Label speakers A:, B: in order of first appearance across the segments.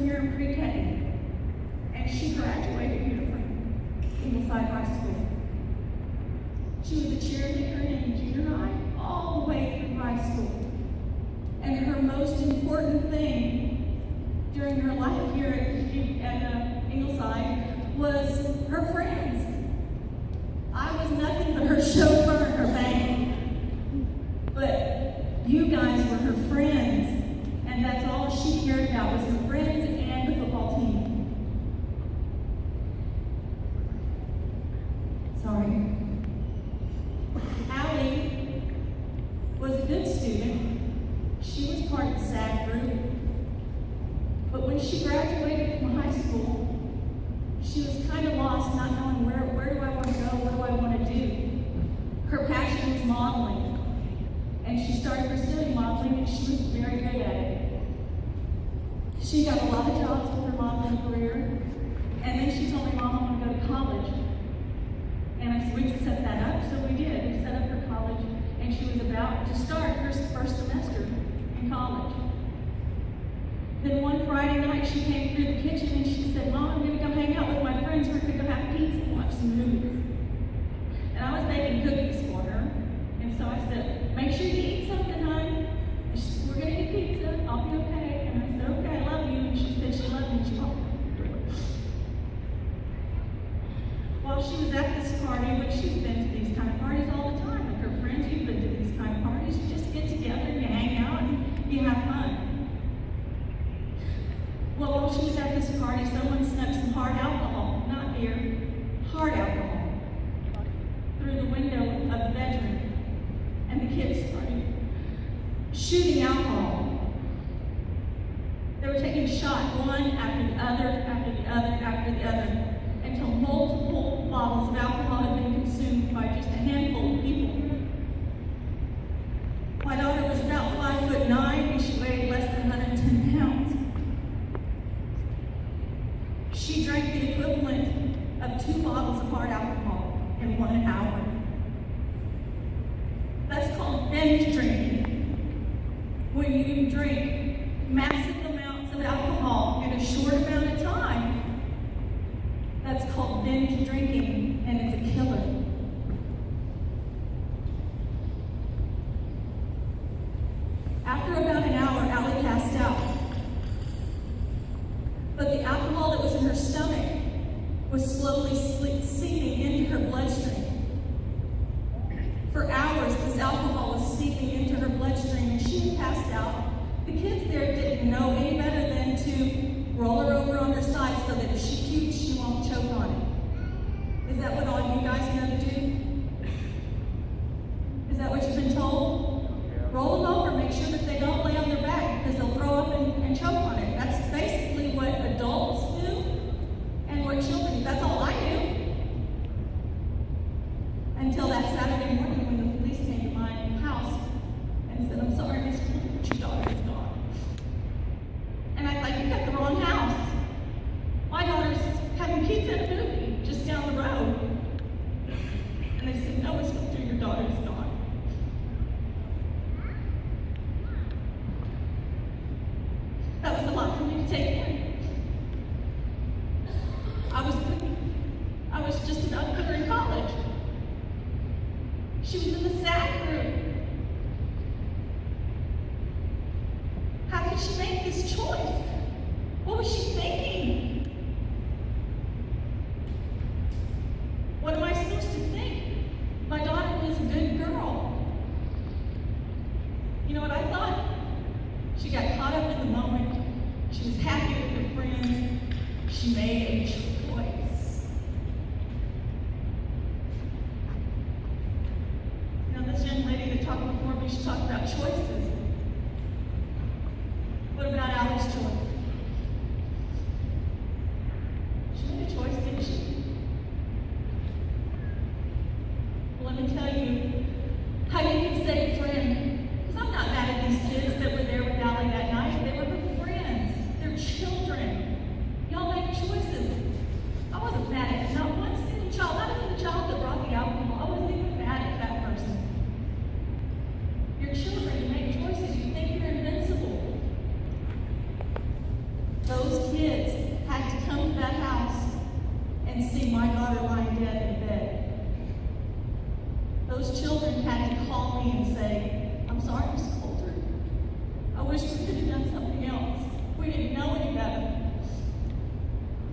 A: year in pre-K, and she graduated here from Ingleside High School. She was a cheerleader in junior high all the way through high school. And her most important thing during her life here at Ingleside was her friends. I was nothing but her chauffeur and her bank. But you guys were her friends, and that's all she cared about was her friends and the football team. Sorry. Allie was a good student. She was part of the SAG group. But when she graduated from high school, she was kind of lost, not knowing where do I want to go, what do I want to do. Her passion was modeling. And she started pursuing modeling, and she was very good at it. She got a lot of jobs with her modeling career. And then she told me, Mom, I want to go to college. And I said, we set that up, so we did. We set up her college, and she was about to start her first semester in college. Then one Friday night, she came through the kitchen and she said, Mom, I'm going to go hang out with my friends. We're going to go have pizza and watch some movies. And I was baking cookies for her. And so I said, make sure you eat something, hon. And she said, we're going to eat pizza. I'll be okay. And I said, okay, I love you. And she said she loved me. And she walked through. While she was at this party, which she's been to these kind of parties all the time with her friends, you've been to these kind of parties, you just get together and you hang out and you have fun. Well, while she was at this party, someone snuck some hard alcohol, not beer, hard alcohol, through the window of the bedroom. And the kids started shooting alcohol. They were taking shots, one after the other, after the other, after the other, until multiple bottles of alcohol had been consumed by just a handful of people. My daughter was about 5'9", and she weighed less than 110 pounds. She drank the equivalent of 2 bottles of hard alcohol in 1 hour. That's called binge drinking. When you drink massive amounts of alcohol in a short amount of time, that's called binge drinking, and it's a killer. After about an hour, Allie passed out. But the alcohol that was in her stomach was slowly seeping into her bloodstream. For hours, this alcohol was seeping into her bloodstream, and she had passed out. The kids there didn't know any better than to roll her over on her side so that if she pukes, she won't choke on it. Is that what all you guys know to do? Is that what you've been told? Roll them over, make sure that they don't lay on their back because they'll throw up and choke on it. That's basically what adults do and what children do. That's all I knew. Until that Saturday morning when the police came to my house and said, I'm sorry, Miss Cooper, but your daughter is gone. And I thought, you got the wrong house. My daughter's having pizza at a movie just down the road. And they said, no, Miss Cooper, your daughter is gone. That was a lot for me to take in. I was just about to put her in college. She was in the SAG group. How could she make this choice? What was she thinking? What am I supposed to think? My daughter was a good girl. Those kids had to come to that house and see my daughter lying dead in bed. Those children had to call me and say, "I'm sorry, Mrs. Coulter. I wish we could have done something else. We didn't know any better."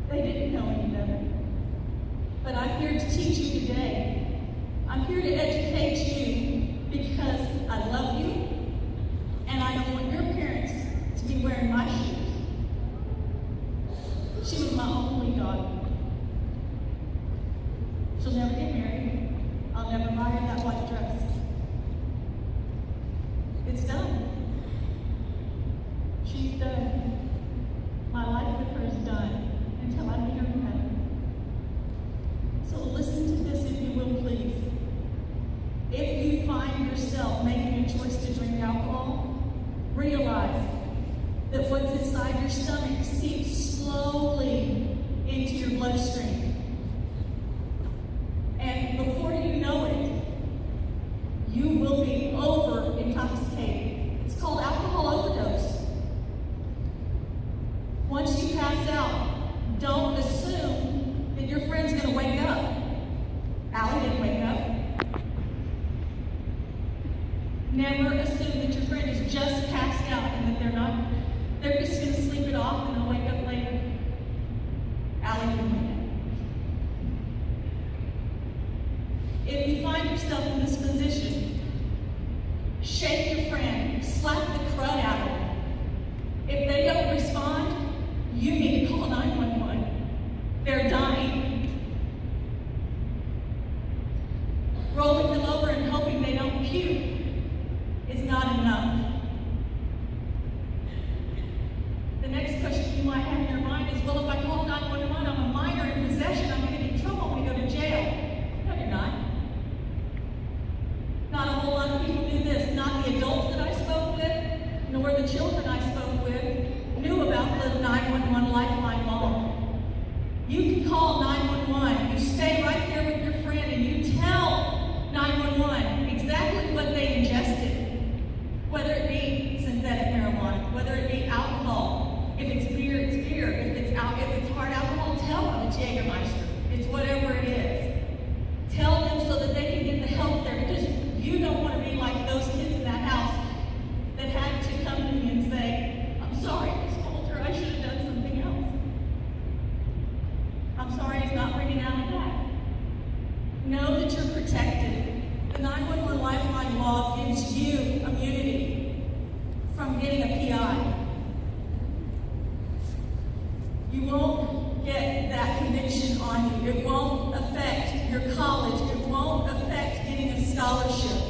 A: They didn't know any better. But I'm here to teach you today. I'm here to educate you because I love you and I don't want your parents to be wearing my shoes. She was my only daughter. She'll never get married. I'll never buy her that white dress. It's done. She's done. My life with her is done until I meet her in heaven. So listen to this if you will, please. If you find yourself making a choice to drink alcohol, realize that what's inside your stomach seeps slowly into your bloodstream. And before you know it, you will be over intoxicated. It's called alcohol overdose. Once you pass out, don't assume that your friend's going to wake up. Allie didn't wake up. Never assume that your friend is just passed out and that they're just going to sleep it off and they'll wake up later. Allie didn't wake up. If you find yourself in this position, shake your friend, slap the crud out of them. If they don't respond, you need to call 911. They're dying. Rolling them over and hoping they don't puke is not enough. The next question you might have in your mind is, well, if I call 911, I'm a minor in possession, I'm going to get in trouble, I'm going to go to jail. No, you're not. Not a whole lot of people do this. Not the adults that I spoke with, nor the children I spoke with, knew about the 911 lifeline law. You can call 911. You stay right there with your friend and you tell 911 exactly what they ingested. Whether it be synthetic marijuana, whether it be alcohol. If it's beer, it's beer. If it's hard alcohol, tell them it's Jägermeister. It's whatever it is. Tell them so that they can get the help there, because you don't want to be like those kids in that house that had to come to me and say, "I'm sorry, Miss Coulter, I should have done something else. I'm sorry it's not bringing out of that." Know that you're protected. The 911 Lifeline law gives you immunity from getting a PI. You won't get that conviction on you. It won't affect your college. It won't affect getting a scholarship.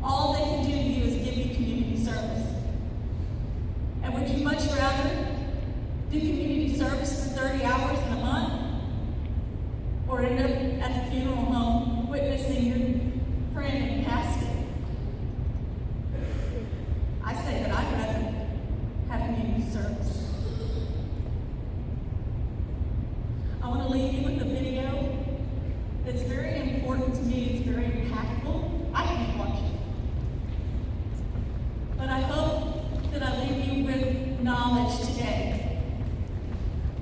A: All they can do to you is give you community service. And would you much rather do community service for 30 hours in a month, or end up at the funeral home witnessing your friend in a casket? I say that I'd rather have community service. I want to leave you with a video that's very important to me. It's very impactful. I can't watch it. But I hope that I leave you with knowledge today.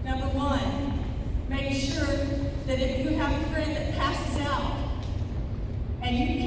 A: Number one, make sure that if you have a friend that passes out and you